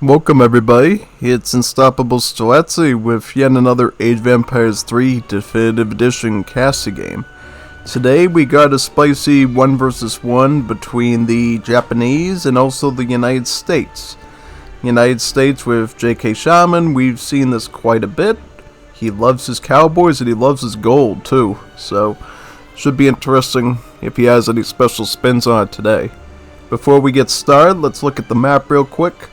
Welcome everybody, it's Unstoppable Stilazzi with yet another Age of Empires 3 Definitive Edition casting game. Today we got a spicy 1 versus 1 between the Japanese and also the United States. United States with J.K. Shaman, we've seen this quite a bit. He loves his Cowboys and he loves his gold too, so should be interesting if he has any special spins on it today. Before we get started, let's look at the map real quick.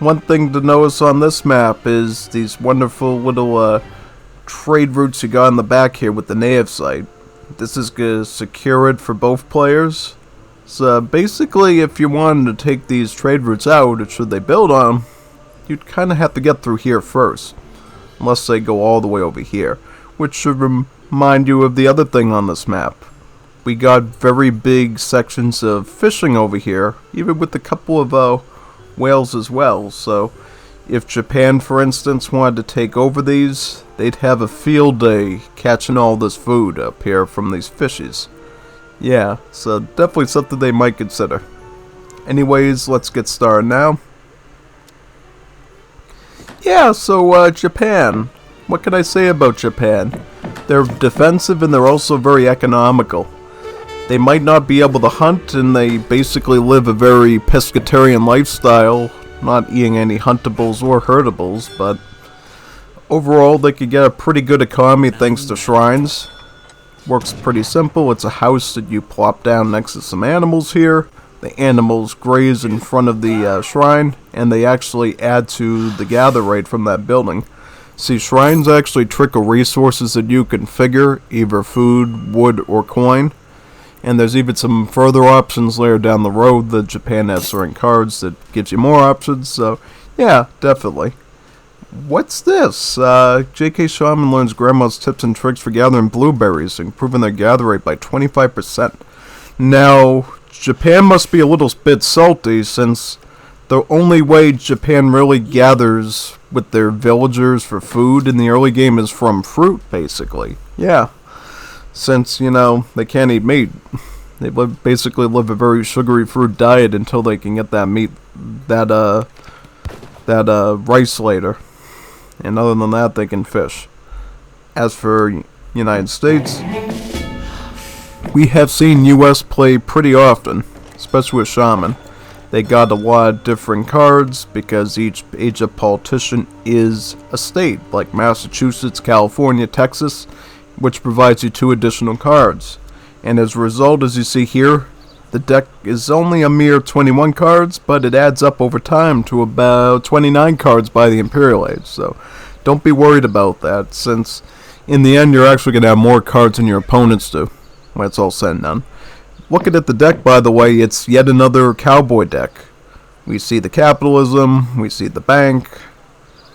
One thing to notice on this map is these wonderful little trade routes you got in the back here with the native site. This is going to secure it for both players. So basically, if you wanted to take these trade routes out, or should they build on them, you'd kind of have to get through here first. Unless they go all the way over here. Which should remind you of the other thing on this map. We got very big sections of fishing over here, even with a couple of whales as well, so if Japan, for instance, wanted to take over these, they'd have a field day catching all this food up here from these fishes. Yeah, so definitely something they might consider. Anyways, let's get started now. Yeah, so Japan. What can I say about Japan? They're defensive and they're also very economical. They might not be able to hunt, and they basically live a very pescatarian lifestyle, not eating any huntables or herdables, but overall they could get a pretty good economy thanks to shrines. Works pretty simple. It's a house that you plop down next to some animals here. The animals graze in front of the shrine, and they actually add to the gather rate from that building. See, shrines actually trickle resources that you configure, either food, wood, or coin. And there's even some further options later down the road that Japan has certain cards that gives you more options, so yeah, definitely. What's this? J.K. Shaman learns grandma's tips and tricks for gathering blueberries, improving their gather rate by 25%. Now, Japan must be a little bit salty, since the only way Japan really gathers with their villagers for food in the early game is from fruit, basically. Yeah. Since, you know, they can't eat meat. They basically live a very sugary fruit diet until they can get that meat, that rice later. And other than that, they can fish. As for United States, we have seen US play pretty often, especially with Shaman. They got a lot of different cards because each age of politician is a state, like Massachusetts, California, Texas, which provides you 2 additional cards. And as a result, as you see here, the deck is only a mere 21 cards, but it adds up over time to about 29 cards by the Imperial Age. So don't be worried about that, since in the end you're actually going to have more cards than your opponents do when it's all said and done. Looking at the deck, by the way, it's yet another cowboy deck. We see the capitalism, we see the bank,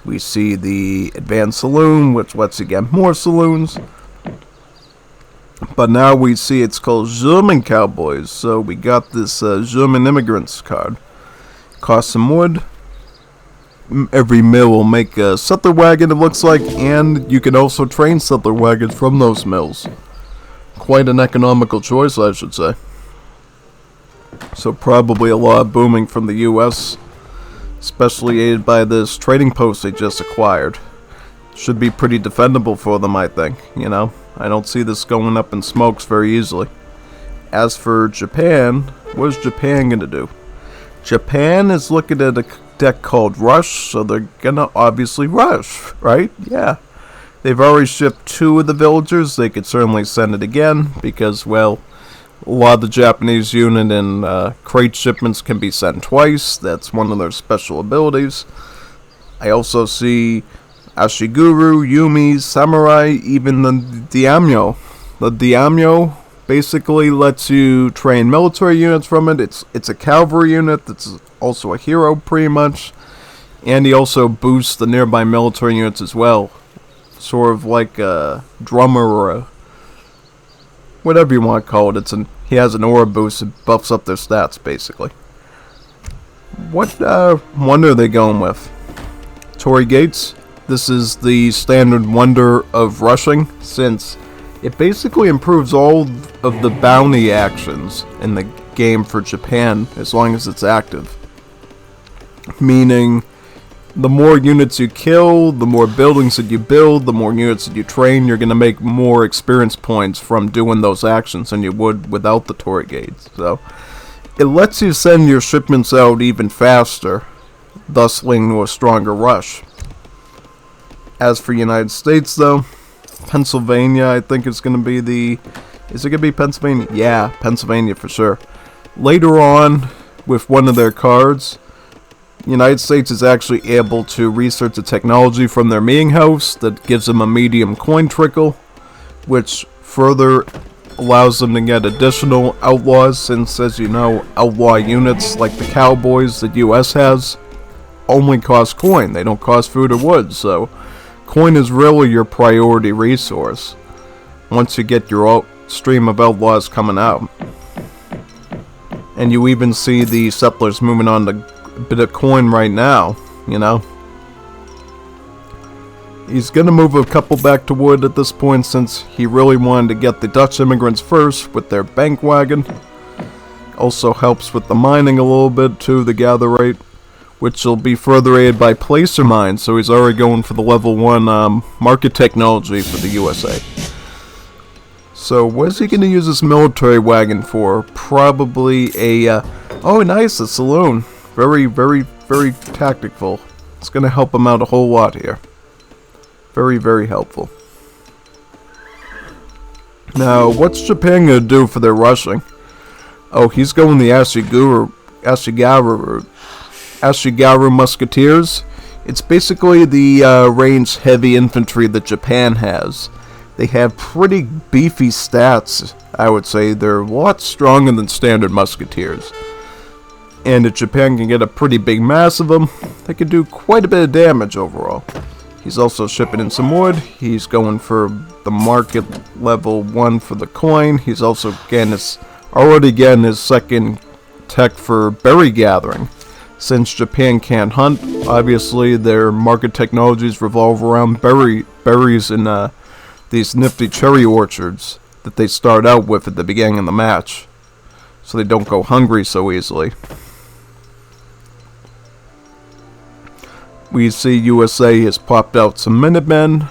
we see the advanced saloon, which lets you get more saloons. But now we see it's called German Cowboys, so we got this German immigrants card. Cost some wood. Every mill will make a settler wagon, it looks like, and you can also train settler wagons from those mills. Quite an economical choice, I should say. So probably a lot of booming from the US, especially aided by this trading post they just acquired. Should be pretty defendable for them, I think, you know. I don't see this going up in smokes very easily. As for Japan, what is Japan going to do? Japan is looking at a deck called Rush, so they're going to obviously rush, right? Yeah. They've already shipped 2 of the villagers. They could certainly send it again, because, well, a lot of the Japanese unit and crate shipments can be sent twice. That's one of their special abilities. I also see Ashiguru, Yumi, Samurai, even the Daimyo. The Daimyo basically lets you train military units from it. It's a cavalry unit that's also a hero, pretty much. And he also boosts the nearby military units as well. Sort of like a drummer or a whatever you want to call it. He has an aura boost that buffs up their stats, basically. What wonder are they going with? Torii Gates? This is the standard wonder of rushing, since it basically improves all of the bounty actions in the game for Japan, as long as it's active. meaning the more units you kill, the more buildings that you build, the more units that you train, you're going to make more experience points from doing those actions than you would without the Torii gates. So it lets you send your shipments out even faster, thus leading to a stronger rush. As for United States, though, Pennsylvania, I think it's going to be the... Is it going to be Pennsylvania? Yeah, Pennsylvania for sure. Later on, with one of their cards, the United States is actually able to research the technology from their meeting house that gives them a medium coin trickle, which further allows them to get additional outlaws, since, as you know, outlaw units like the Cowboys that US has only cost coin. They don't cost food or wood, so coin is really your priority resource once you get your stream of outlaws coming out. And you even see the settlers moving on to a bit of coin right now, you know. He's gonna move a couple back to wood at this point, since he really wanted to get the Dutch immigrants first with their bank wagon. Also helps with the mining a little bit too, the gather rate, which will be further aided by placer mines, so he's already going for the level 1 market technology for the USA. So what is he going to use this military wagon for? Probably a, oh nice, a saloon. Very, very, very tactical. It's going to help him out a whole lot here. Very, very helpful. Now, what's Japan going to do for their rushing? Oh, he's going the Ashigaru Musketeers. It's basically the ranged heavy infantry that Japan has. They have pretty beefy stats, I would say. They're a lot stronger than standard musketeers. And if Japan can get a pretty big mass of them, they can do quite a bit of damage overall. He's also shipping in some wood. He's going for the market level 1 for the coin. He's also already getting his second tech for berry gathering. Since Japan can't hunt, obviously their market technologies revolve around berries in these nifty cherry orchards that they start out with at the beginning of the match, so they don't go hungry so easily. We see USA has popped out some Minutemen,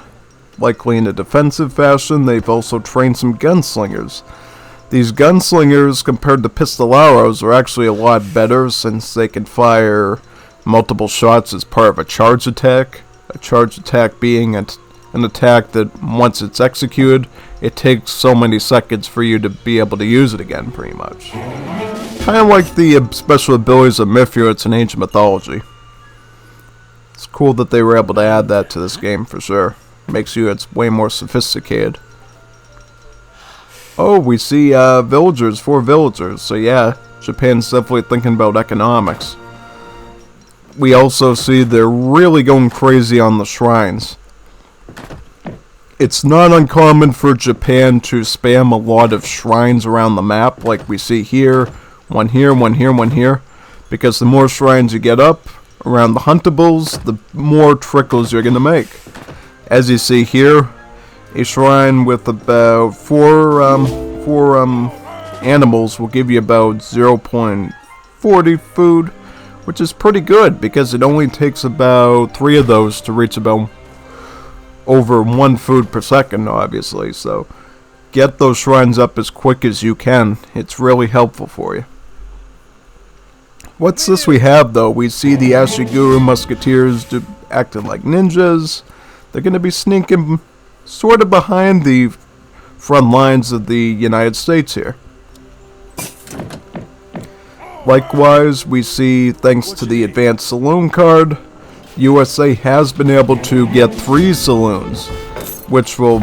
likely in a defensive fashion. They've also trained some gunslingers. These gunslingers, compared to pistoleros, are actually a lot better, since they can fire multiple shots as part of a charge attack. A charge attack being an attack that, once it's executed, it takes so many seconds for you to be able to use it again, pretty much. Kind of like the special abilities of Mithridates in ancient mythology. It's cool that they were able to add that to this game, for sure. Makes units way more sophisticated. Oh, we see villagers, 4 villagers. So yeah, Japan's definitely thinking about economics. We also see they're really going crazy on the shrines. It's not uncommon for Japan to spam a lot of shrines around the map, like we see here, one here, one here, one here. Because the more shrines you get up around the huntables, the more trickles you're going to make. As you see here, a shrine with about 4 animals will give you about 0.40 food, which is pretty good because it only takes about 3 of those to reach about over 1 food per second, obviously. So get those shrines up as quick as you can. It's really helpful for you. What's this we have, though? We see the Ashiguru Musketeers acting like ninjas. They're going to be sneaking sort of behind the front lines of the United States here. Likewise, we see, thanks to the Advanced Saloon card, USA has been able to get 3 saloons, which will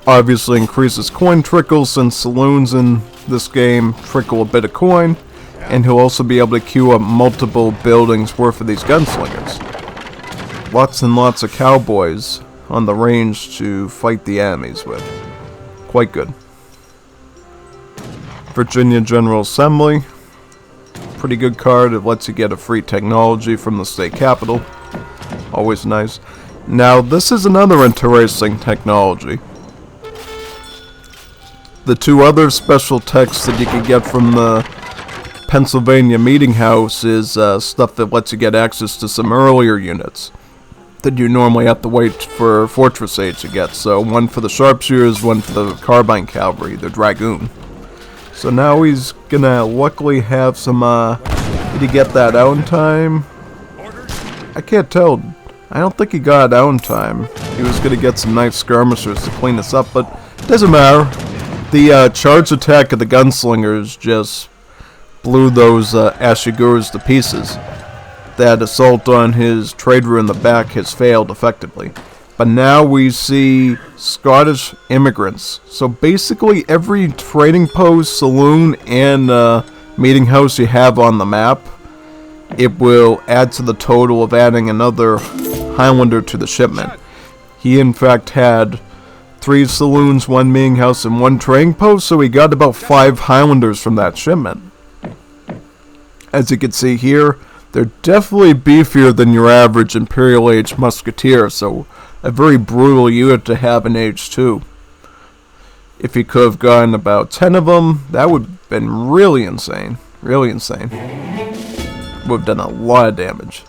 obviously increase his coin trickle, since saloons in this game trickle a bit of coin, and he'll also be able to queue up multiple buildings worth of these gunslingers. Lots and lots of cowboys on the range to fight the enemies with. Quite good. Virginia General Assembly. Pretty good card. It lets you get a free technology from the state capital. Always nice. Now, this is another interesting technology. The 2 other special techs that you can get from the Pennsylvania Meeting House is stuff that lets you get access to some earlier units that you normally have to wait for Fortress Age to get. So one for the Sharpshooters, one for the Carbine Cavalry, the Dragoon. So now he's gonna luckily have some, did he get that out in time? I can't tell. I don't think he got it out in time. He was gonna get some nice skirmishers to clean this up, but doesn't matter. The charge attack of the gunslingers just blew those Ashigurus to pieces. That assault on his trader in the back has failed effectively. But now we see Scottish immigrants. So basically every trading post, saloon, and meeting house you have on the map, it will add to the total of adding another Highlander to the shipment. He in fact had 3 saloons, 1 meeting house, and 1 trading post, so he got about 5 Highlanders from that shipment. As you can see here, they're definitely beefier than your average Imperial Age Musketeer, so a very brutal unit to have in Age 2. If he could have gotten about 10 of them, that would have been really insane. Really insane. Would have done a lot of damage.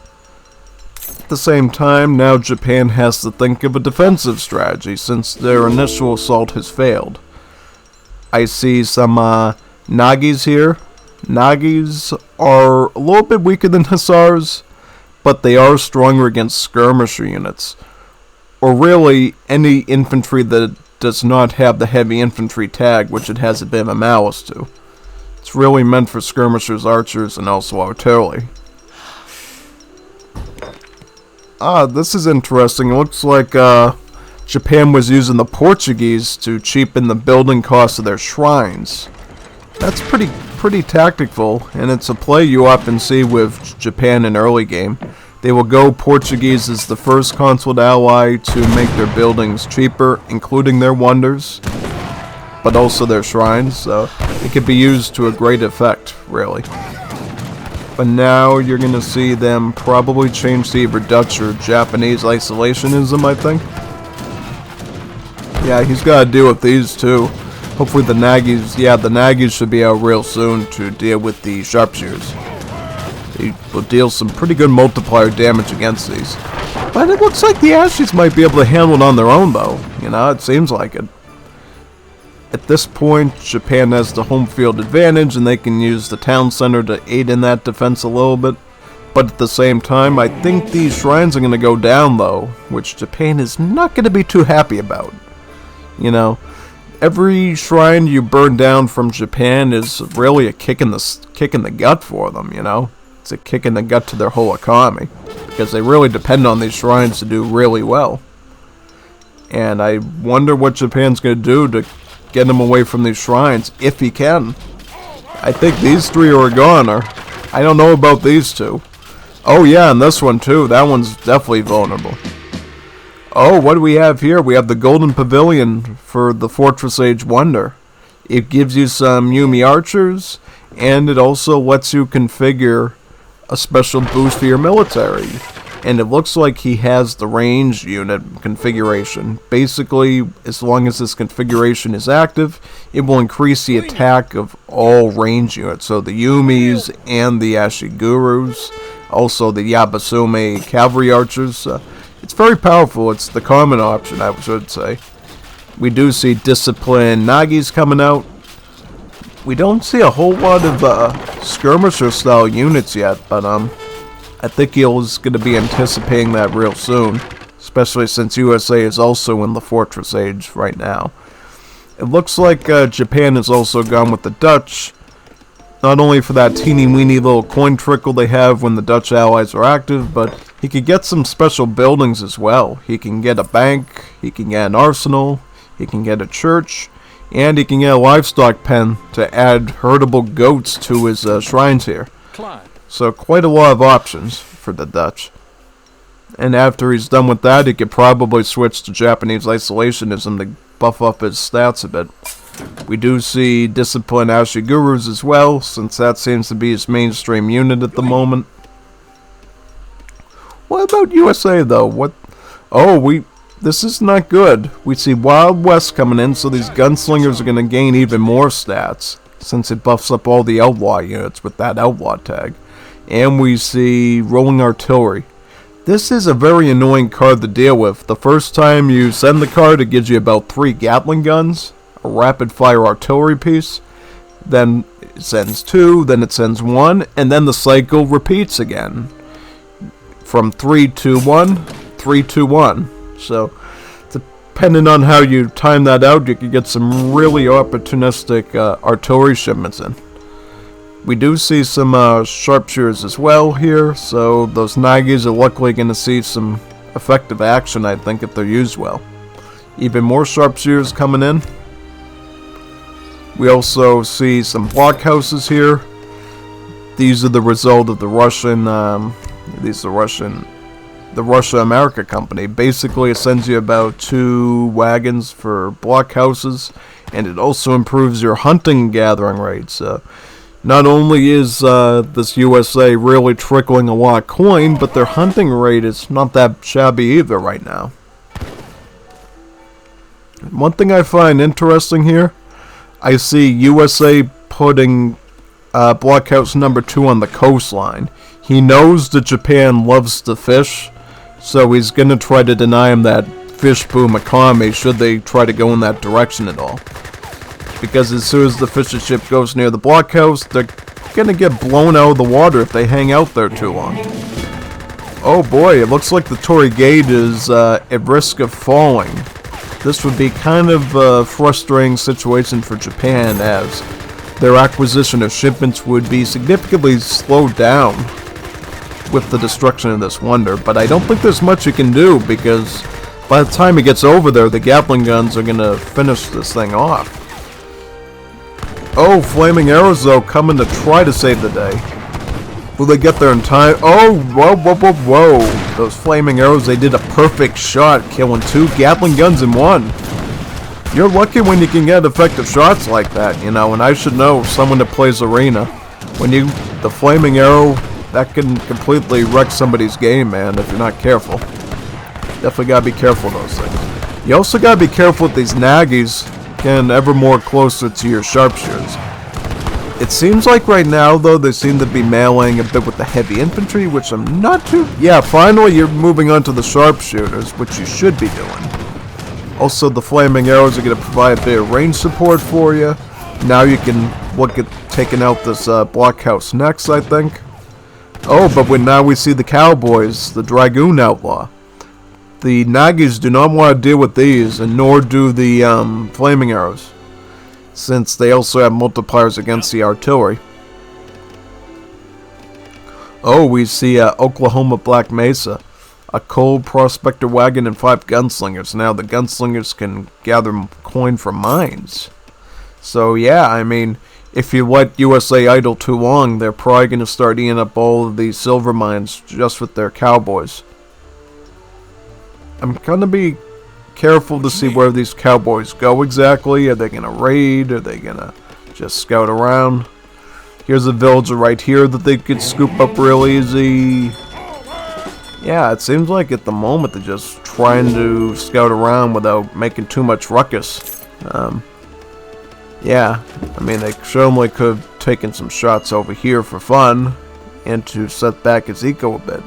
At the same time, now Japan has to think of a defensive strategy since their initial assault has failed. I see some Nagis here. Nagis are a little bit weaker than Hussars, but they are stronger against skirmisher units, or really any infantry that does not have the heavy infantry tag, which it has a bit of a malice to. It's really meant for skirmishers, archers, and also artillery. This is interesting. It looks like Japan was using the Portuguese to cheapen the building costs of their shrines. That's pretty tactical, and it's a play you often see with Japan in early game. They will go Portuguese as the first consulate ally to make their buildings cheaper, including their wonders, but also their shrines, so it could be used to a great effect, really. But now you're going to see them probably change to either Dutch or Japanese isolationism, I think. Yeah, he's got to deal with these too. Hopefully the Nagis should be out real soon to deal with the Sharpshooters. They will deal some pretty good multiplier damage against these. But it looks like the Ashies might be able to handle it on their own though. You know, it seems like it. At this point, Japan has the home field advantage and they can use the town center to aid in that defense a little bit. But at the same time, I think these shrines are going to go down though, which Japan is not going to be too happy about. You know, every shrine you burn down from Japan is really a kick in the gut for them, you know. It's a kick in the gut to their whole economy, because they really depend on these shrines to do really well. And I wonder what Japan's going to do to get him away from these shrines, if he can. I think these 3 are gone, or I don't know about these 2. Oh yeah, and this one too. That one's definitely vulnerable. Oh, what do we have here? We have the Golden Pavilion for the Fortress Age Wonder. It gives you some Yumi archers, and it also lets you configure a special boost for your military. And it looks like he has the range unit configuration. Basically, as long as this configuration is active, it will increase the attack of all range units. So the Yumis and the Ashigurus, also the Yabasume cavalry archers. It's very powerful. It's the common option, I should say. We do see Discipline Nagis coming out. We don't see a whole lot of skirmisher style units yet, but I think he's going to be anticipating that real soon, especially since USA is also in the Fortress Age right now. It looks like Japan has also gone with the Dutch, not only for that teeny weeny little coin trickle they have when the Dutch allies are active, but he could get some special buildings as well. He can get a bank, he can get an arsenal, he can get a church, and he can get a livestock pen to add herdable goats to his shrines here. So quite a lot of options for the Dutch. And after he's done with that, he could probably switch to Japanese isolationism to buff up his stats a bit. We do see Discipline Ashigurus as well, since that seems to be his mainstream unit at the moment. What about USA though? What? Oh, this is not good. We see Wild West coming in, so these gunslingers are going to gain even more stats. since it buffs up all the outlaw units with that outlaw tag. And we see rolling artillery. This is a very annoying card to deal with. The first time you send the card, it gives you about 3 Gatling guns, a rapid fire artillery piece, then it sends 2, then it sends 1, and then the cycle repeats again. From 3 to 1, 3 to 1. So, depending on how you time that out, you can get some really opportunistic artillery shipments in. We do see some sharpshooters as well here, so those Nagis are luckily going to see some effective action, I think, if they're used well. Even more sharpshooters coming in. We also see some blockhouses here. These are the result of the Russia-America company. Basically, it sends you about 2 wagons for blockhouses, and it also improves your hunting and gathering rates. Not only is this USA really trickling a lot of coin, but their hunting rate is not that shabby either right now. One thing I find interesting here, I see USA putting blockhouse number 2 on the coastline. He knows that Japan loves to fish, so he's going to try to deny him that fish boom economy should they try to go in that direction at all. Because as soon as the fishing ship goes near the blockhouse, they're going to get blown out of the water if they hang out there too long. Oh boy, it looks like the Torii Gate is at risk of falling. This would be kind of a frustrating situation for Japan, as their acquisition of shipments would be significantly slowed down with the destruction of this wonder. But I don't think there's much you can do, because by the time it gets over there, the Gatling guns are going to finish this thing off. Oh, flaming arrows, though, coming to try to save the day. Will they get there in time? Oh, whoa, whoa, whoa, whoa. Those flaming arrows, they did a perfect shot, killing 2 Gatling guns in 1. You're lucky when you can get effective shots like that, you know, and I should know, someone that plays Arena. The flaming arrow, that can completely wreck somebody's game, man, if you're not careful. Definitely gotta be careful of those things. You also gotta be careful with these Nagis, getting ever more closer to your sharpshooters. It seems like right now, though, they seem to be meleeing a bit with the heavy infantry, which I'm not too... Yeah, finally you're moving on to the sharpshooters, which you should be doing. Also, the flaming arrows are going to provide a bit of range support for you. Now you can look at taking out this blockhouse next, I think. Oh, but now we see the Cowboys, the Dragoon Outlaw. The Nagis do not want to deal with these, and nor do the flaming arrows, since they also have multipliers against the artillery. Oh, we see Oklahoma Black Mesa, a cold prospector wagon and 5 gunslingers. Now the gunslingers can gather coin from mines. So yeah, I mean, if you let USA idle too long, they're probably going to start eating up all of these silver mines just with their Cowboys. I'm going to be careful to see where these Cowboys go exactly. Are they going to raid? Are they going to just scout around? Here's a villager right here that they could scoop up real easy. Yeah, it seems like at the moment they're just trying to scout around without making too much ruckus. Yeah, I mean, they certainly could have taken some shots over here for fun and to set back its eco a bit.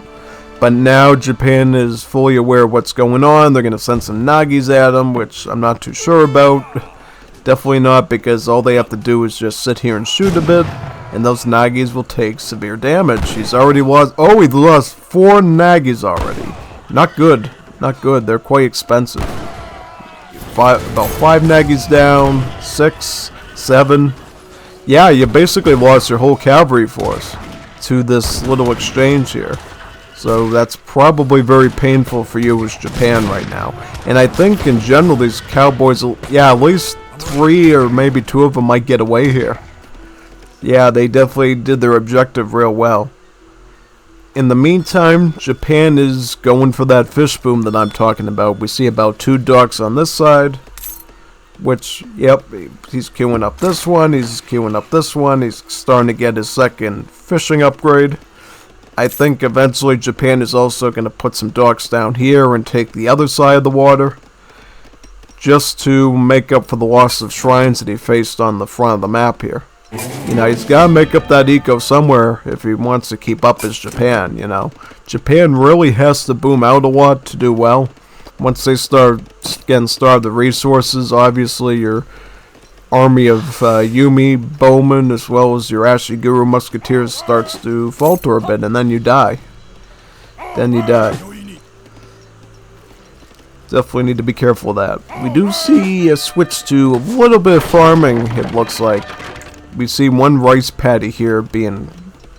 But now Japan is fully aware of what's going on. They're going to send some Nagis at them, which I'm not too sure about. Definitely not, because all they have to do is just sit here and shoot a bit, and those Nagis will take severe damage. He's already lost... Oh, he lost 4 Nagis already. Not good. Not good. They're quite expensive. About 5 Nagis down. 6, 7. Yeah, you basically lost your whole cavalry force to this little exchange here. So that's probably very painful for you as Japan right now. And I think in general these Cowboys will, yeah, at least 3 or maybe 2 of them might get away here. Yeah, they definitely did their objective real well. In the meantime, Japan is going for that fish boom that I'm talking about. We see about 2 docks on this side. Which, yep, he's queuing up this one, he's queuing up this one, he's starting to get his second fishing upgrade. I think eventually Japan is also going to put some docks down here and take the other side of the water, just to make up for the loss of shrines that he faced on the front of the map here. You know, he's got to make up that eco somewhere if he wants to keep up his Japan, you know. Japan really has to boom out a lot to do well. Once they start getting starved of resources, obviously your army of Yumi, bowmen, as well as your Ashiguru musketeers starts to falter a bit, and then you die. Then you die. Definitely need to be careful of that. We do see a switch to a little bit of farming, it looks like. We see one rice paddy here being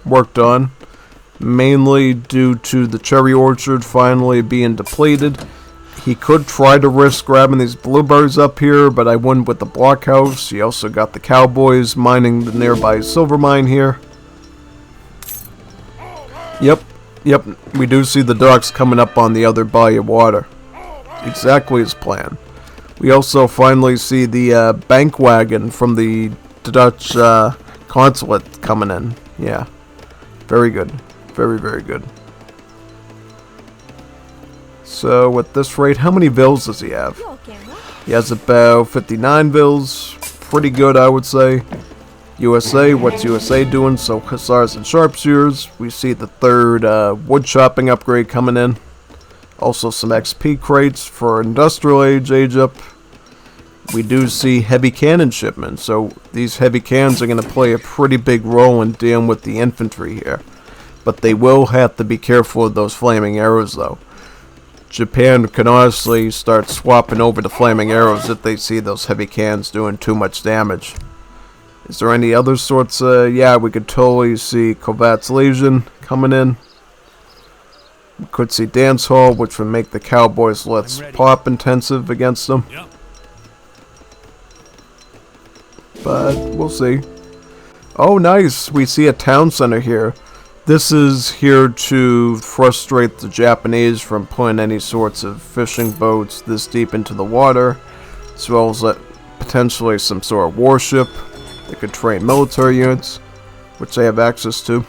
worked on, mainly due to the cherry orchard finally being depleted. He could try to risk grabbing these blueberries up here, but I wouldn't with the blockhouse. He also got the Cowboys mining the nearby silver mine here. Yep, we do see the docks coming up on the other body of water. Exactly as planned. We also finally see the bank wagon from the Dutch consulate coming in. Yeah, very good. Very, very good. So, at this rate, how many vills does he have? He has about 59 vills. Pretty good, I would say. USA, what's USA doing? So, Hussars and Sharpshooters. We see the third wood chopping upgrade coming in. Also, some XP crates for Industrial Age up. We do see heavy cannon shipments. So, these heavy cannons are going to play a pretty big role in dealing with the infantry here. But they will have to be careful of those flaming arrows, though. Japan can honestly start swapping over to flaming arrows if they see those heavy cannons doing too much damage. Is there any other sorts? Yeah, we could totally see Kovat's Legion coming in. We could see Dance Hall, which would make the Cowboys less pop intensive against them. Yep. But we'll see. Oh, nice. We see a town center here. This is here to frustrate the Japanese from putting any sorts of fishing boats this deep into the water, as well as potentially some sort of warship that could train military units, which they have access to.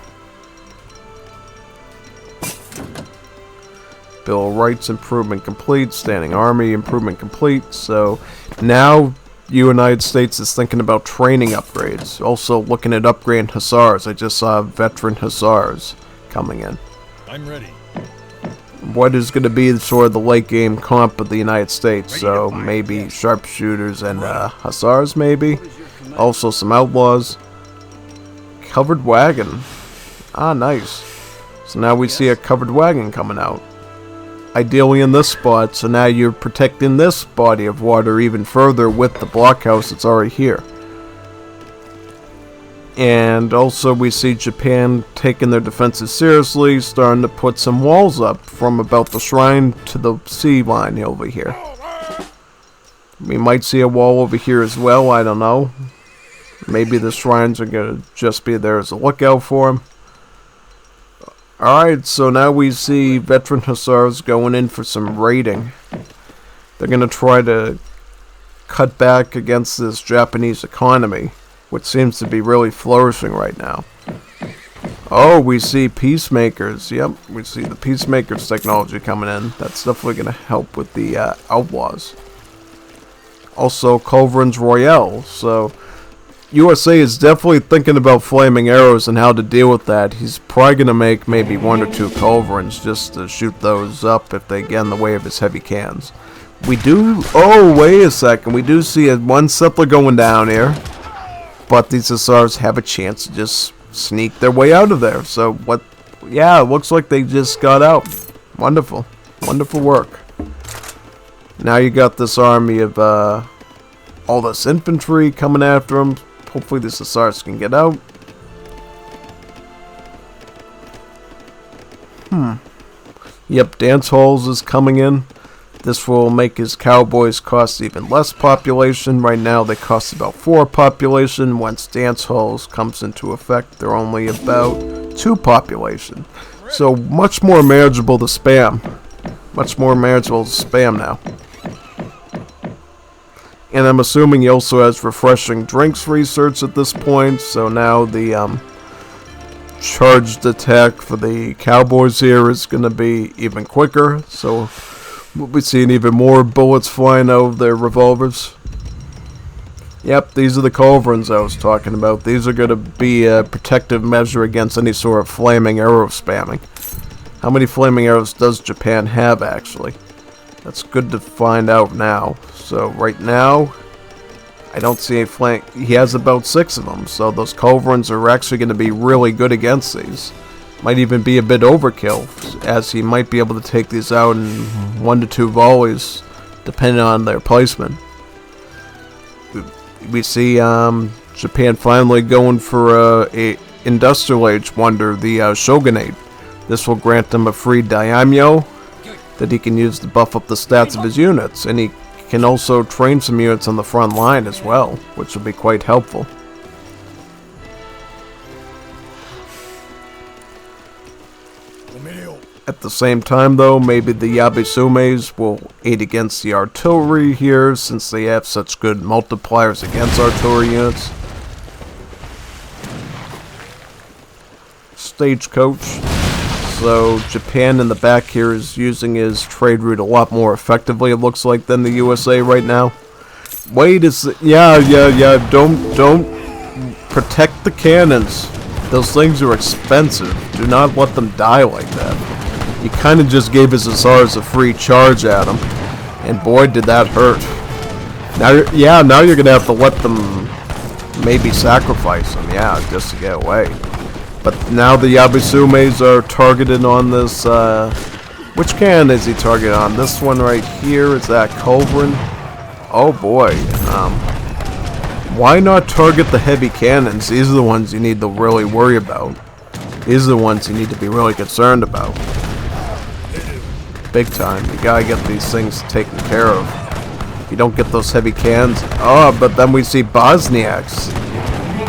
Bill of Rights improvement complete, standing army improvement complete, so now United States is thinking about training upgrades. Also looking at upgrading Hussars. I just saw veteran Hussars coming in. I'm ready. What is going to be sort of the late game comp of the United States? So maybe sharpshooters and Hussars maybe. Also some outlaws. Covered wagon. Ah, nice. So now we see a covered wagon coming out. Ideally in this spot, so now you're protecting this body of water even further with the blockhouse that's already here. And also we see Japan taking their defenses seriously, starting to put some walls up from about the shrine to the sea line over here. We might see a wall over here as well, I don't know. Maybe the shrines are going to just be there as a lookout for them. Alright, so now we see veteran Hussars going in for some raiding. They're going to try to cut back against this Japanese economy, which seems to be really flourishing right now. Oh, we see peacemakers. Yep, we see the peacemakers technology coming in. That's definitely going to help with the outlaws. Also, Culverins Royale, so USA is definitely thinking about flaming arrows and how to deal with that. He's probably going to make maybe 1 or 2 culverins just to shoot those up if they get in the way of his heavy cans. We do... Oh, wait a second. We do see one settler going down here. But these Hussars have a chance to just sneak their way out of there. So, what... Yeah, it looks like they just got out. Wonderful. Wonderful work. Now you got this army of all this infantry coming after them. Hopefully the Hussars can get out. Yep, Dance Halls is coming in. This will make his Cowboys cost even less population. Right now they cost about 4 population. Once Dance Halls comes into effect, they're only about 2 population. So much more manageable to spam. Much more manageable to spam now. And I'm assuming he also has refreshing drinks research at this point. So now the charged attack for the Cowboys here is going to be even quicker. So we'll be seeing even more bullets flying out of their revolvers. Yep, these are the culverins I was talking about. These are going to be a protective measure against any sort of flaming arrow spamming. How many flaming arrows does Japan have, actually? That's good to find out now. So, right now, I don't see a flank. He has about 6 of them, so those culverins are actually going to be really good against these. Might even be a bit overkill, as he might be able to take these out in 1 to 2 volleys, depending on their placement. We see Japan finally going for a industrial age wonder, the shogunate. This will grant him a free daimyo that he can use to buff up the stats of his units, and he can also train some units on the front line as well, which will be quite helpful. At the same time, though, maybe the Yabisumes will aid against the artillery here, since they have such good multipliers against artillery units. Stagecoach. So Japan in the back here is using his trade route a lot more effectively, it looks like, than the USA right now. Wait, yeah, don't protect the cannons. Those things are expensive. Do not let them die like that. He kind of just gave his Hussars a free charge at him, and boy did that hurt. Now you're gonna have to let them maybe sacrifice them, yeah, just to get away. But now the Yabisumes are targeted on this, which cannon is he targeted on? This one right here, is that culverin? Oh boy, why not target the heavy cannons? These are the ones you need to really worry about. These are the ones you need to be really concerned about. Big time. You gotta get these things taken care of. If you don't get those heavy cannons... Oh, but then we see Bosniaks.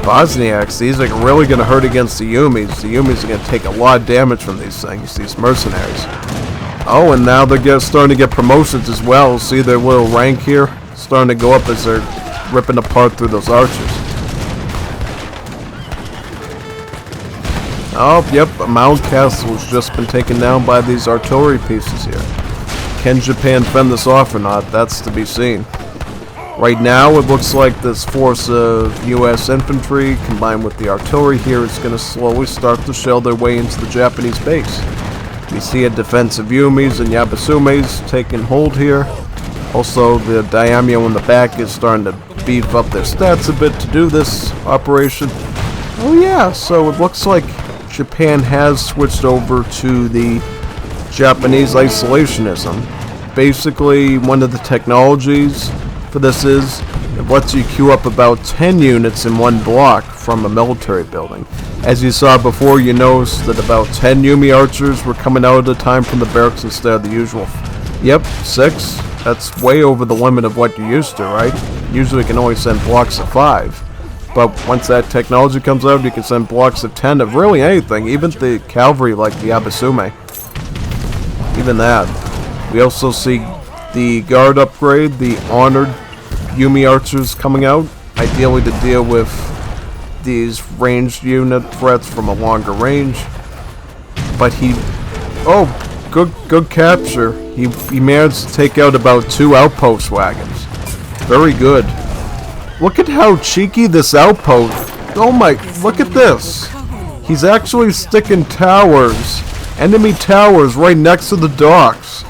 Bosniaks, these are really going to hurt against the Yumis. The Yumis are going to take a lot of damage from these things, these mercenaries. Oh, and now they're starting to get promotions as well. See their little rank here? Starting to go up as they're ripping apart through those archers. Oh, yep, a mound castle has just been taken down by these artillery pieces here. Can Japan fend this off or not? That's to be seen. Right now, it looks like this force of U.S. infantry combined with the artillery here is going to slowly start to shell their way into the Japanese base. We see a defensive Yumis and Yabisumes taking hold here. Also, the daimyo in the back is starting to beef up their stats a bit to do this operation. Oh yeah, so it looks like Japan has switched over to the Japanese isolationism. Basically, one of the technologies for this is it lets you queue up about 10 units in one block from a military building. As you saw before, you noticed that about 10 Yumi archers were coming out at a time from the barracks instead of the usual. Yep, 6. That's way over the limit of what you're used to, right? Usually you can only send blocks of 5. But once that technology comes out, you can send blocks of 10 of really anything, even the cavalry like the Yabisume. Even that. We also see the guard upgrade, the honored Yumi archers coming out, ideally to deal with these ranged unit threats from a longer range. But good capture. He managed to take out about 2 outpost wagons. Very good. Look at how cheeky this outpost. Oh my, look at this. He's actually sticking towers, enemy towers, right next to the docks.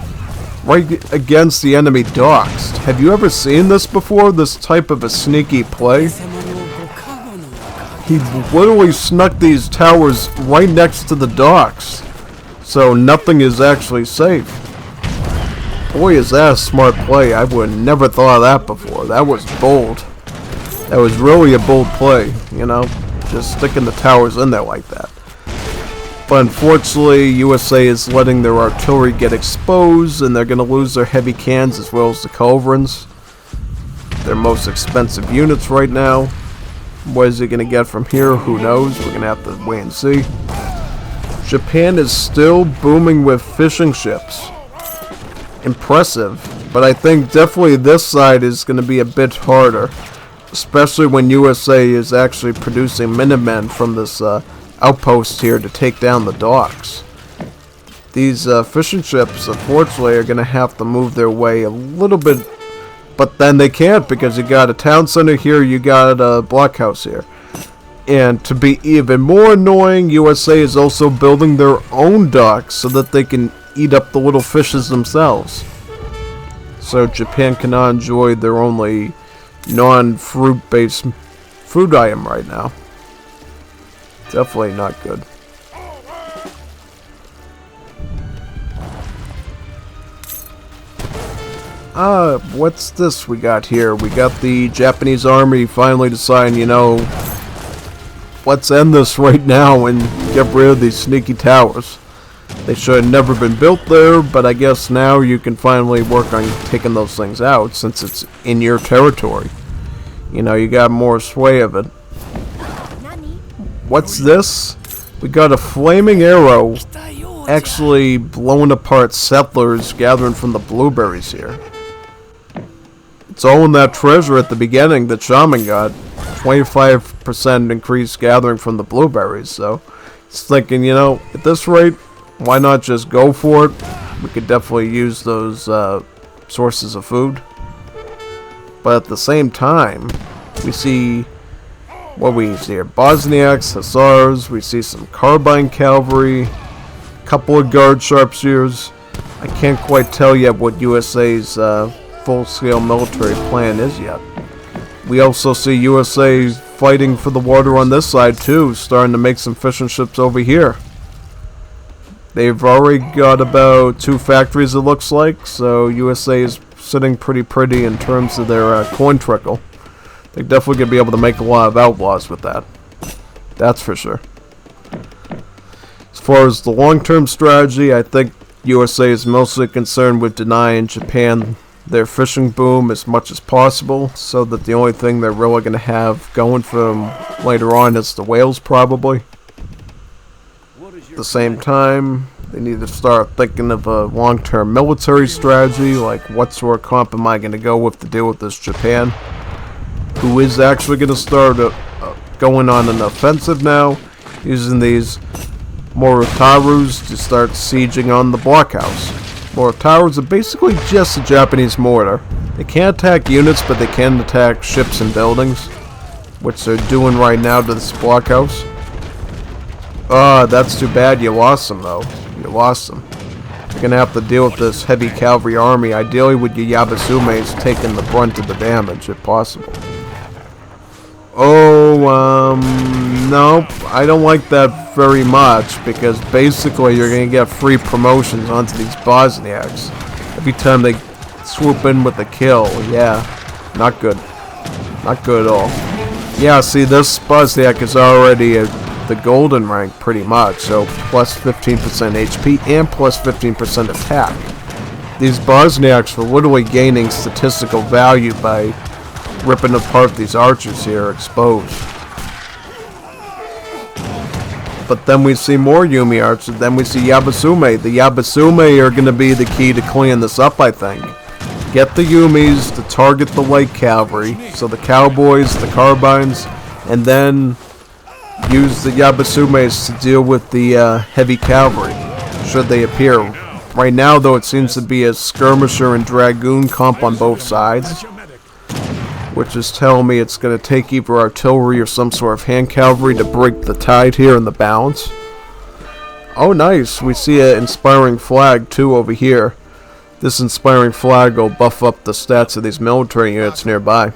Right against the enemy docks. Have you ever seen this before? This type of a sneaky play? He literally snuck these towers right next to the docks. So nothing is actually safe. Boy, is that a smart play. I would have never thought of that before. That was bold. That was really a bold play, you know, just sticking the towers in there like that. But unfortunately, USA is letting their artillery get exposed, and they're going to lose their heavy cannons as well as the culverins. Their most expensive units right now. What is he going to get from here? Who knows? We're going to have to wait and see. Japan is still booming with fishing ships. Impressive. But I think definitely this side is going to be a bit harder. Especially when USA is actually producing Minutemen from this outpost here to take down the docks. These fishing ships, unfortunately, are going to have to move their way a little bit But then they can't because you got a town center here, you got a blockhouse here. And to be even more annoying, USA is also building their own docks so that they can eat up the little fishes themselves. So Japan cannot enjoy their only non-fruit based food item right now. Definitely not good. What's this we got here? We got the Japanese army finally deciding, you know, let's end this right now and get rid of these sneaky towers. They should have never been built there, but I guess now you can finally work on taking those things out since it's in your territory. You know, you got more sway of it. What's this? We got a flaming arrow actually blowing apart settlers gathering from the blueberries here. It's all in that treasure at the beginning that Shaman got. 25% increase gathering from the blueberries, so it's thinking, you know, at this rate, why not just go for it? We could definitely use those sources of food. But at the same time, we see what we see here. Bosniaks, Hussars, we see some Carbine Cavalry, a couple of Guard Sharpshooters. I can't quite tell yet what USA's full-scale military plan is yet. We also see USA fighting for the water on this side too, starting to make some fishing ships over here. They've already got about 2 factories it looks like, so USA is sitting pretty in terms of their coin trickle. They're definitely going to be able to make a lot of outlaws with that. That's for sure. As far as the long-term strategy, I think USA is mostly concerned with denying Japan their fishing boom as much as possible, so that the only thing they're really going to have going for them later on is the whales, probably. At the same time, they need to start thinking of a long-term military strategy, like what sort of comp am I going to go with to deal with this Japan, who is actually going to start going on an offensive now, using these Morotarus to start sieging on the blockhouse. Morotarus are basically just a Japanese mortar. They can't attack units, but they can attack ships and buildings, which they're doing right now to this blockhouse. That's too bad. You lost them, though. You lost them. You're going to have to deal with this heavy cavalry army, ideally with your Yabasumes taking the brunt of the damage, if possible. Nope. I don't like that very much, because basically you're going to get free promotions onto these Bosniaks every time they swoop in with a kill. Yeah, not good. Not good at all. Yeah, see, this Bosniak is already the golden rank, pretty much, so plus 15% HP and plus 15% attack. These Bosniaks were literally gaining statistical value by ripping apart these archers here exposed. But then we see more Yumi archers, then we see Yabasume. The Yabasume are going to be the key to cleaning this up, I think. Get the Yumis to target the light cavalry, so the Cowboys, the Carbines, and then use the Yabasumes to deal with the heavy cavalry, should they appear. Right now, though, it seems to be a skirmisher and dragoon comp on both sides, which is telling me it's going to take either artillery or some sort of hand cavalry to break the tide here in the balance. Oh, nice. We see an inspiring flag, too, over here. This inspiring flag will buff up the stats of these military units nearby.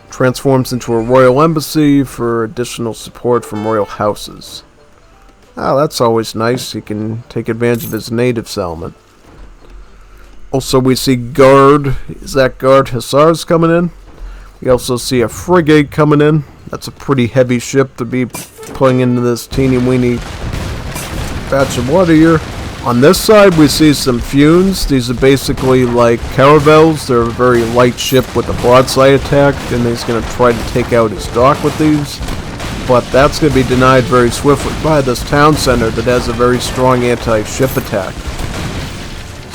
Transforms into a royal embassy for additional support from royal houses. Ah, that's always nice. You can take advantage of his native settlement. Also, we see Guard. Is that Guard Hussars coming in? We also see a frigate coming in. That's a pretty heavy ship to be putting into this teeny-weeny batch of water here. On this side, we see some Funes. These are basically like caravels. They're a very light ship with a broadside attack, and he's going to try to take out his dock with these. But that's going to be denied very swiftly by this town center that has a very strong anti-ship attack.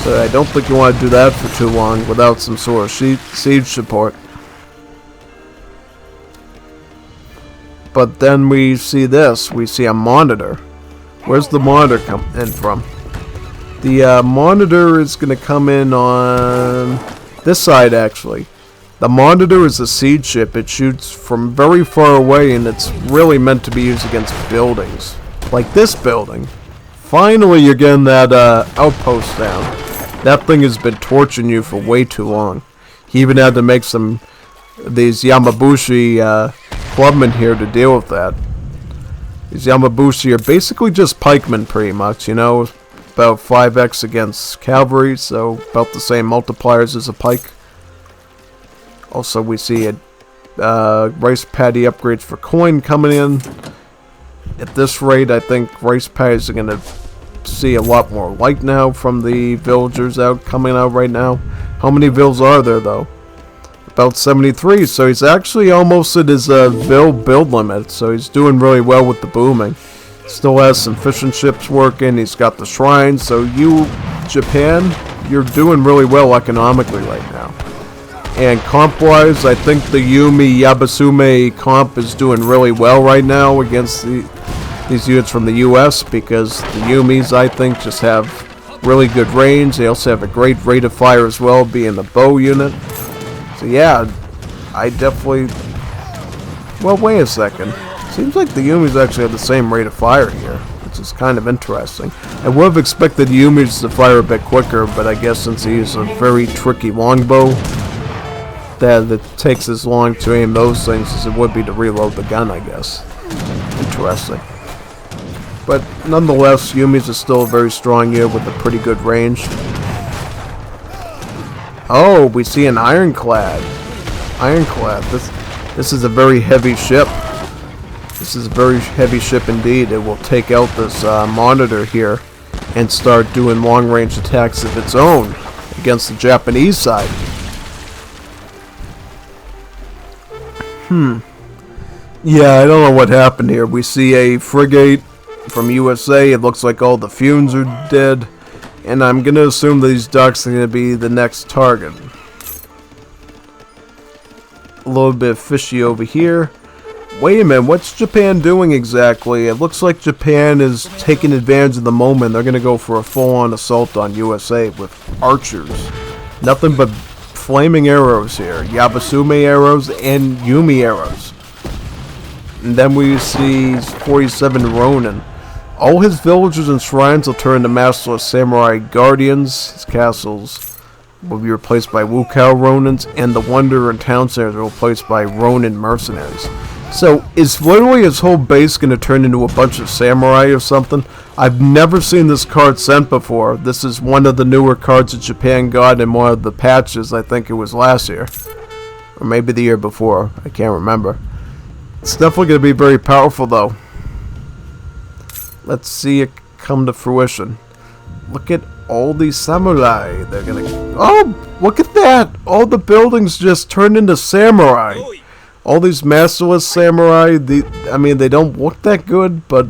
So I don't think you want to do that for too long without some sort of siege support. But then we see this. We see a monitor. Where's the monitor come in from? The monitor is going to come in on this side, actually. The monitor is a siege ship. It shoots from very far away, and it's really meant to be used against buildings. Like this building. Finally, you're getting that outpost down. That thing has been torturing you for way too long. He even had to make these Yamabushi clubmen here to deal with that. These Yamabushi are basically just pikemen, pretty much, you know. About 5x against cavalry, so about the same multipliers as a pike. Also, we see rice paddy upgrades for coin coming in. At this rate, I think rice paddies are going to see a lot more light now from the villagers coming out right now. How many vills are there, though? About 73, so he's actually almost at his build limit, so he's doing really well with the booming. Still has some fishing ships working, he's got the shrines, so you, Japan, you're doing really well economically right now. And comp-wise, I think the Yumi Yabasume comp is doing really well right now against these units from the US, because the Yumis, I think, just have really good range. They also have a great rate of fire as well, being the bow unit. So yeah, I definitely... Well, wait a second. Seems like the Yumis actually have the same rate of fire here, which is kind of interesting. I would have expected the Yumis to fire a bit quicker, but I guess since he uses a very tricky longbow, that it takes as long to aim those things as it would be to reload the gun, I guess. Interesting. But nonetheless, Yumis are still a very strong unit with a pretty good range. Oh, we see an ironclad. Ironclad. This is a very heavy ship. This is a very heavy ship indeed. It will take out this monitor here and start doing long-range attacks of its own against the Japanese side. Yeah, I don't know what happened here. We see a frigate from USA. It looks like all the Funes are dead. And I'm going to assume these ducks are going to be the next target. A little bit fishy over here. Wait a minute, what's Japan doing exactly? It looks like Japan is taking advantage of the moment. They're going to go for a full-on assault on USA with archers. Nothing but flaming arrows here. Yabasume arrows and Yumi arrows. And then we see 47 Ronin. All his villages and shrines will turn into masterless samurai guardians. His castles will be replaced by Wukao Ronins, and the Wonder and town centers are replaced by Ronin mercenaries. So, is literally his whole base going to turn into a bunch of samurai or something? I've never seen this card sent before. This is one of the newer cards that Japan got in one of the patches. I think it was last year. Or maybe the year before. I can't remember. It's definitely going to be very powerful, though. Let's see it come to fruition. Look at all these samurai. They're gonna... Oh! Look at that! All the buildings just turned into samurai. All these masterless samurai, I mean, they don't look that good, but,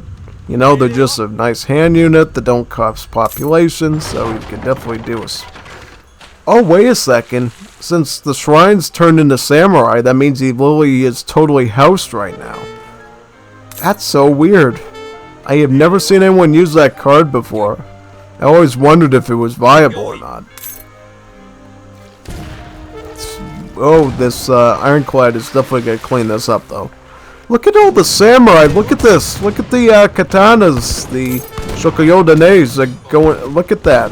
you know, they're just a nice hand unit that don't cost population, so you can definitely do a... Oh, wait a second. Since the shrines turned into samurai, that means he literally is totally housed right now. That's so weird. I have never seen anyone use that card before. I always wondered if it was viable or not. Oh, this ironclad is definitely going to clean this up, though. Look at all the samurai. Look at this. Look at the katanas. The shokuyodanes are going... Look at that.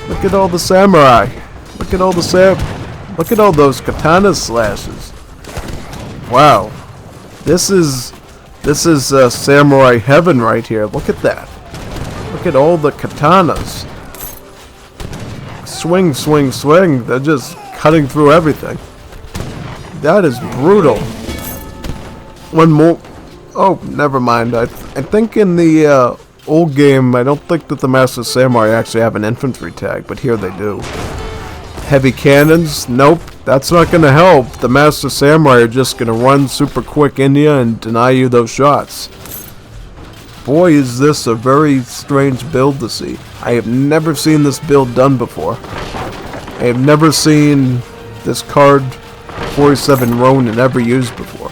Look at all the samurai. Look at all the Look at all those katana slashes. Wow. This is samurai heaven right here. Look at that. Look at all the katanas. Swing, swing, swing. They're just cutting through everything. That is brutal. One more. Oh, never mind. I think in the old game, I don't think that the Master Samurai actually have an infantry tag, but here they do. Heavy cannons? Nope. That's not going to help. The Master Samurai are just going to run super quick in you and deny you those shots. Boy, is this a very strange build to see. I have never seen this build done before. I have never seen this card 47 Ronin ever used before.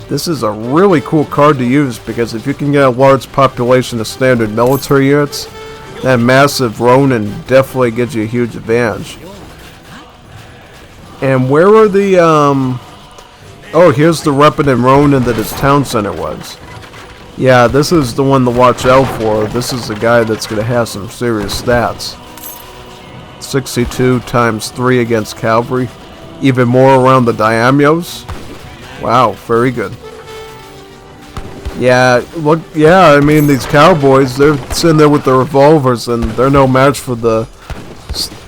This is a really cool card to use because if you can get a large population of standard military units, That massive Ronin definitely gives you a huge advantage. And where are the, oh, here's the weapon in Ronin that his town center was. Yeah, this is the one to watch out for. This is the guy that's going to have some serious stats. 62 times 3 against cavalry. Even more around the Daimyos. Wow, very good. Yeah, look, yeah, I mean, these Cowboys, they're sitting there with the revolvers, and they're no match for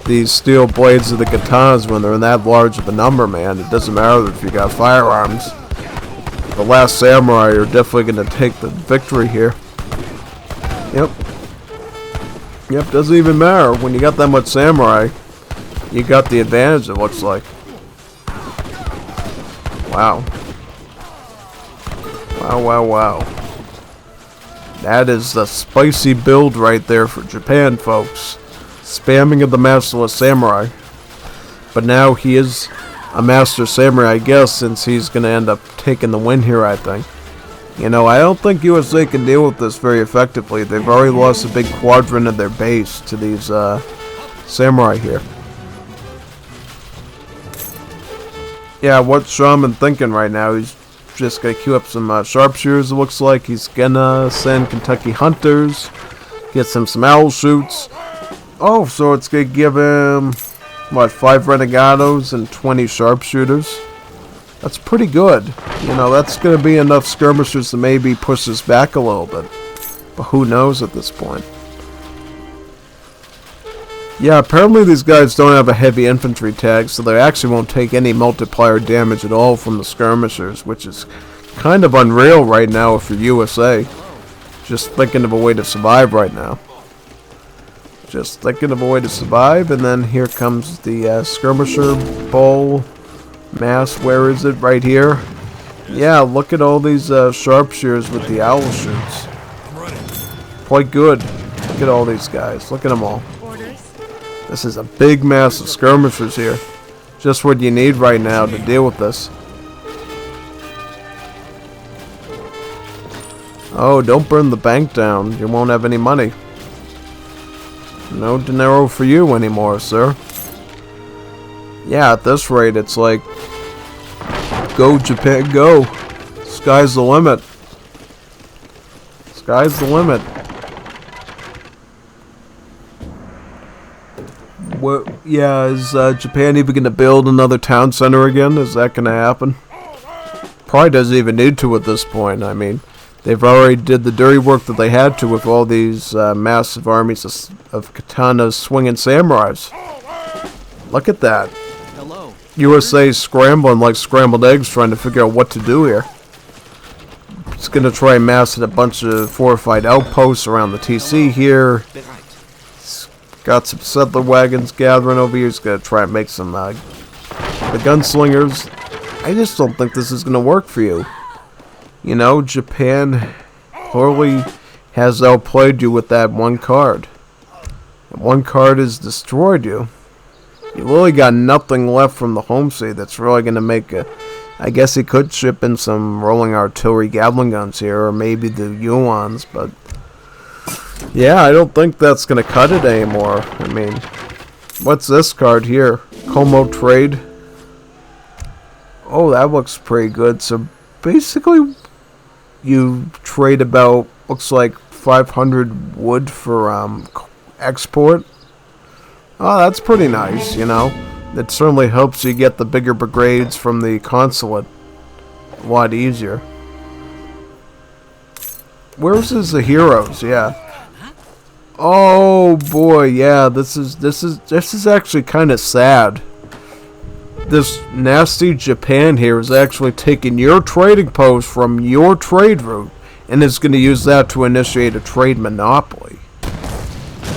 these steel blades of the katanas when they're in that large of a number, man. It doesn't matter if you got firearms. The last samurai are definitely going to take the victory here. Yep. Yep, doesn't even matter. When you got that much samurai, you got the advantage, it looks like. Wow. Wow, wow, wow. That is the spicy build right there for Japan, folks. Spamming of the Masterless Samurai. But now he is a Master Samurai, I guess, since he's going to end up taking the win here, I think. You know, I don't think USA can deal with this very effectively. They've already lost a big quadrant of their base to these samurai here. Yeah, what's Shaman thinking right now? He's just going to queue up some sharpshooters, it looks like. He's going to send Kentucky Hunters, get some owl shoots. Oh, so it's going to give him, what, 5 Renegados and 20 sharpshooters? That's pretty good. You know, that's going to be enough skirmishers to maybe push us back a little bit. But who knows at this point. Yeah, apparently these guys don't have a heavy infantry tag, so they actually won't take any multiplier damage at all from the skirmishers, which is kind of unreal right now if you're USA. Just thinking of a way to survive right now. Just thinking of a way to survive, and then here comes the skirmisher bowl mass. Where is it? Right here. Yeah, look at all these sharpshooters with the owl shoots. Quite good. Look at all these guys. Look at them all. This is a big mass of skirmishers here. Just what you need right now to deal with this. Oh, don't burn the bank down. You won't have any money. No dinero for you anymore, sir. Yeah, at this rate, it's like, go Japan, go. Sky's the limit. Sky's the limit. What? Yeah, is Japan even going to build another town center again? Is that going to happen? Probably doesn't even need to at this point. I mean, they've already did the dirty work that they had to with all these massive armies of katanas swinging samurais. Look at that. Hello. USA scrambling like scrambled eggs trying to figure out what to do here. It's going to try and mass a bunch of fortified outposts around the TC here. Got some settler wagons gathering over here. He's going to try and make some the gunslingers. I just don't think this is going to work for you. You know, Japan clearly has outplayed you with that one card. And one card has destroyed you. You really got nothing left from the home state that's really going to make a... I guess he could ship in some rolling artillery Gatling guns here, or maybe the Yuans, but... yeah, I don't think that's going to cut it anymore. I mean, what's this card here? Como trade. Oh, that looks pretty good. So, basically, you trade about, looks like 500 wood for export. Oh, that's pretty nice, you know. It certainly helps you get the bigger brigades from the consulate a lot easier. Where's his heroes? Yeah. Oh boy, yeah, this is actually kind of sad. This nasty Japan here is actually taking your trading post from your trade route and is going to use that to initiate a trade monopoly.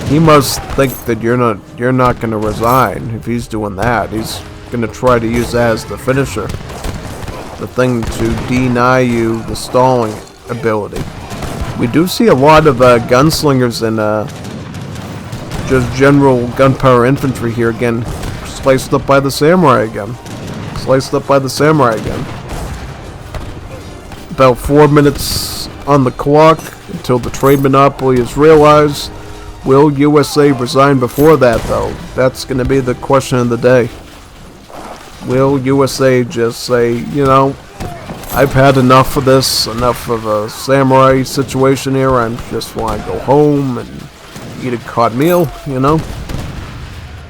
He must think that you're not going to resign if he's doing that. He's going to try to use that as the finisher, the thing to deny you the stalling ability. We do see a lot of gunslingers and just general gunpowder infantry here again, sliced up by the samurai again. Sliced up by the samurai again. About 4 minutes on the clock until the trade monopoly is realized. Will USA resign before that, though? That's going to be the question of the day. Will USA just say, you know, I've had enough of this, enough of a samurai situation here, I just want to go home and eat a cod meal, you know?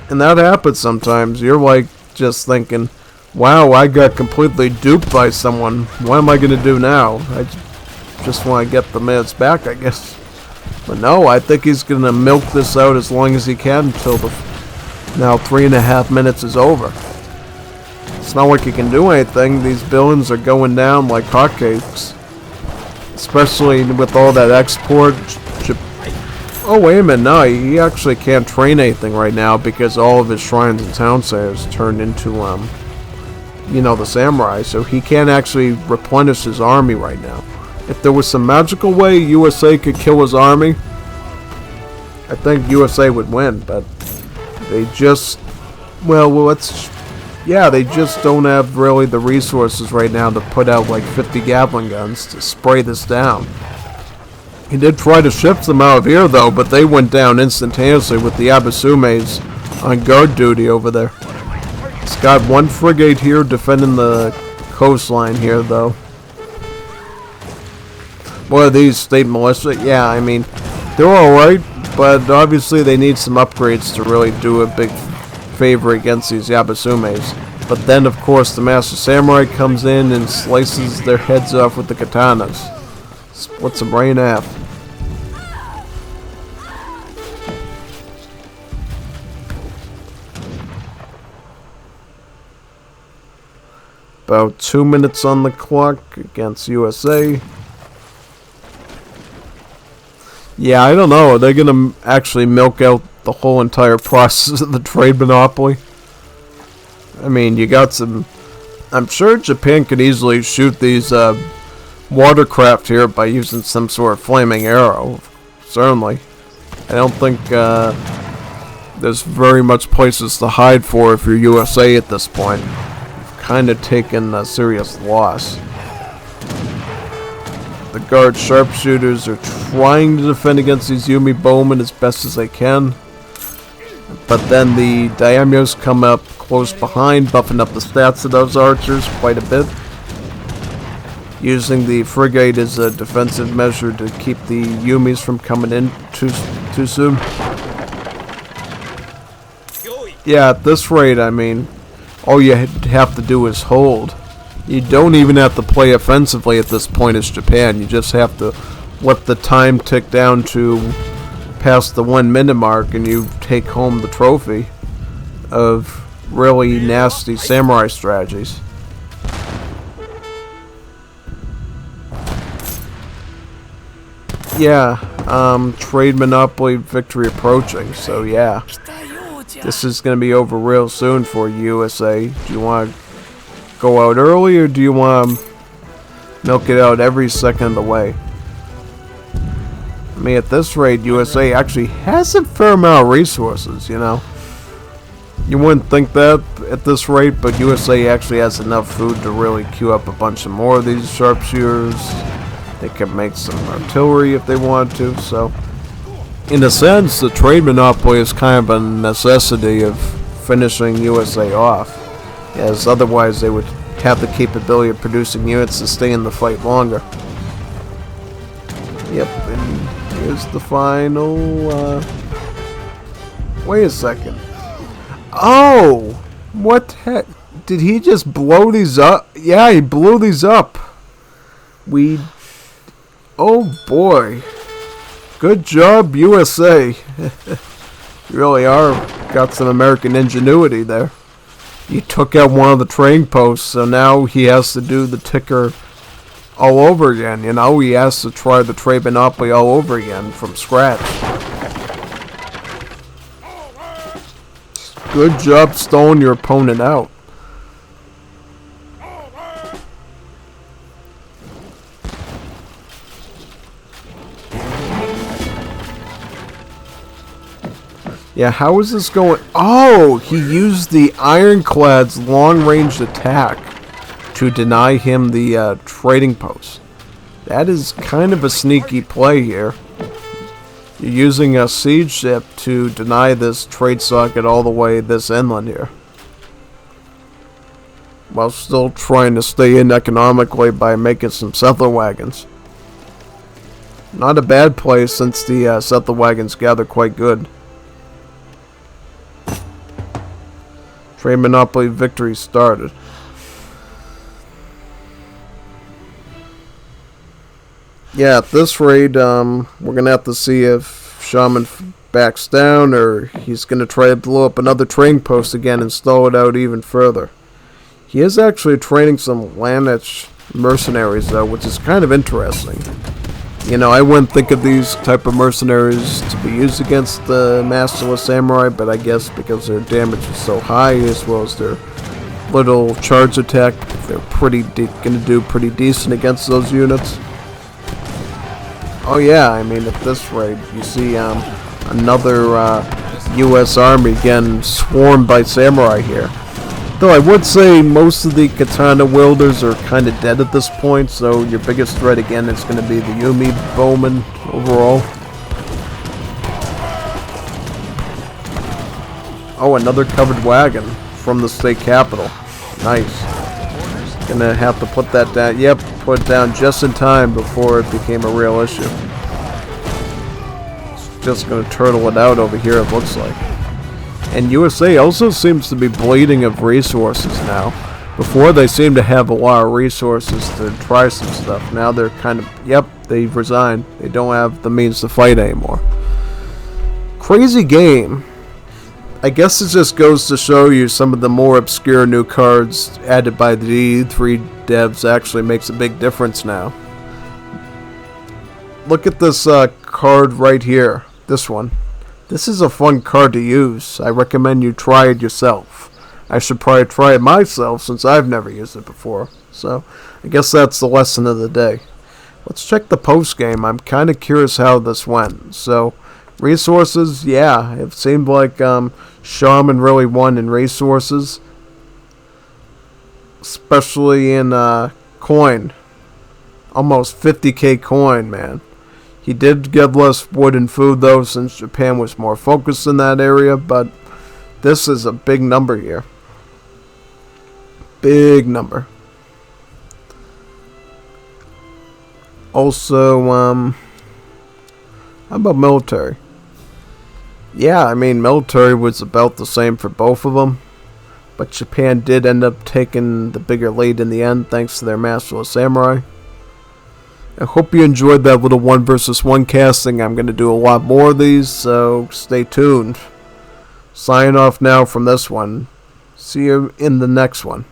And that happens sometimes. You're like just thinking, wow, I got completely duped by someone. What am I going to do now? I just want to get the minutes back, I guess. But no, I think he's going to milk this out as long as he can until the now 3.5 minutes is over. It's not like he can do anything. These billions are going down like hotcakes. Especially with all that export. Oh, wait a minute. No, he actually can't train anything right now because all of his shrines and town centers turned into, you know, the samurai. So he can't actually replenish his army right now. If there was some magical way USA could kill his army, I think USA would win, but they just, they just don't have really the resources right now to put out like 50 Gatling guns to spray this down. He did try to ship them out of here though, but they went down instantaneously with the Abasumes on guard duty over there. It's got one frigate here defending the coastline here though. What are these, state militia? Yeah, I mean, they're alright, but obviously they need some upgrades to really do a big favor against these Yabasumes. But then, of course, the Master Samurai comes in and slices their heads off with the katanas. Splits them right in half. About 2 minutes on the clock against USA. Yeah, I don't know. Are they going to actually milk out the whole entire process of the trade monopoly? I mean, you got some... I'm sure Japan could easily shoot these watercraft here by using some sort of flaming arrow. Certainly. I don't think there's very much places to hide for if you're USA at this point. You've kind of taken a serious loss. The guard sharpshooters are trying to defend against these Yumi bowmen as best as they can. But then the daimyos come up close behind, buffing up the stats of those archers quite a bit. Using the frigate as a defensive measure to keep the Yumis from coming in too soon. Yeah, at this rate, I mean, all you have to do is hold. You don't even have to play offensively at this point as Japan. You just have to let the time tick down to past the 1 minute mark and you take home the trophy of really nasty samurai strategies. Yeah, trade monopoly victory approaching, so yeah. This is going to be over real soon for USA. Do you want to go out early, or do you want to milk it out every second of the way? I mean, at this rate, USA actually has a fair amount of resources, you know. You wouldn't think that at this rate, but USA actually has enough food to really queue up a bunch of more of these sharpshooters. They can make some artillery if they want to, so... in a sense, the trade monopoly is kind of a necessity of finishing USA off. As otherwise they would have the capability of producing units to stay in the fight longer. Yep, and here's the final, wait a second. Oh! What the heck? Did he just blow these up? Yeah, he blew these up. Oh boy. Good job, USA. You really got some American ingenuity there. You took out one of the trading posts, so now he has to do the ticker all over again. You know, he has to try the trade monopoly all over again from scratch. Good job stalling your opponent out. Yeah, how is this going? Oh, he used the Ironclad's long-range attack to deny him the trading post. That is kind of a sneaky play here. You're using a siege ship to deny this trade socket all the way this inland here, while still trying to stay in economically by making some settler wagons. Not a bad play since the settler wagons gather quite good. Trade monopoly victory started. Yeah, at this raid, we're gonna have to see if Shaman backs down, or he's gonna try to blow up another trading post again and stall it out even further. He is actually training some Lanich mercenaries, though, which is kind of interesting. You know, I wouldn't think of these type of mercenaries to be used against the Masterless Samurai, but I guess because their damage is so high, as well as their little charge attack, they're gonna do pretty decent against those units. Oh yeah, I mean, at this rate, you see another U.S. Army getting swarmed by samurai here. Though I would say most of the katana wielders are kind of dead at this point, so your biggest threat again is going to be the Yumi bowmen overall. Oh, another covered wagon from the state capital. Nice. Gonna have to put that down. Yep, put it down just in time before it became a real issue. Just gonna turtle it out over here, it looks like. And USA also seems to be bleeding of resources now. Before they seemed to have a lot of resources to try some stuff. Now they're kind of, yep, they've resigned. They don't have the means to fight anymore. Crazy game. I guess it just goes to show you some of the more obscure new cards added by the D3 devs actually makes a big difference now. Look at this card right here. This one. This is a fun card to use. I recommend you try it yourself. I should probably try it myself since I've never used it before. So, I guess that's the lesson of the day. Let's check the post game. I'm kind of curious how this went. So, resources, yeah, it seemed like Shaman really won in resources. Especially in coin. Almost 50k coin, man. He did get less wood and food, though, since Japan was more focused in that area, but this is a big number here. Big number. Also, how about military? Yeah, I mean, military was about the same for both of them, but Japan did end up taking the bigger lead in the end, thanks to their Masterless Samurai. I hope you enjoyed that little 1 versus 1 casting. I'm going to do a lot more of these, so stay tuned. Signing off now from this one. See you in the next one.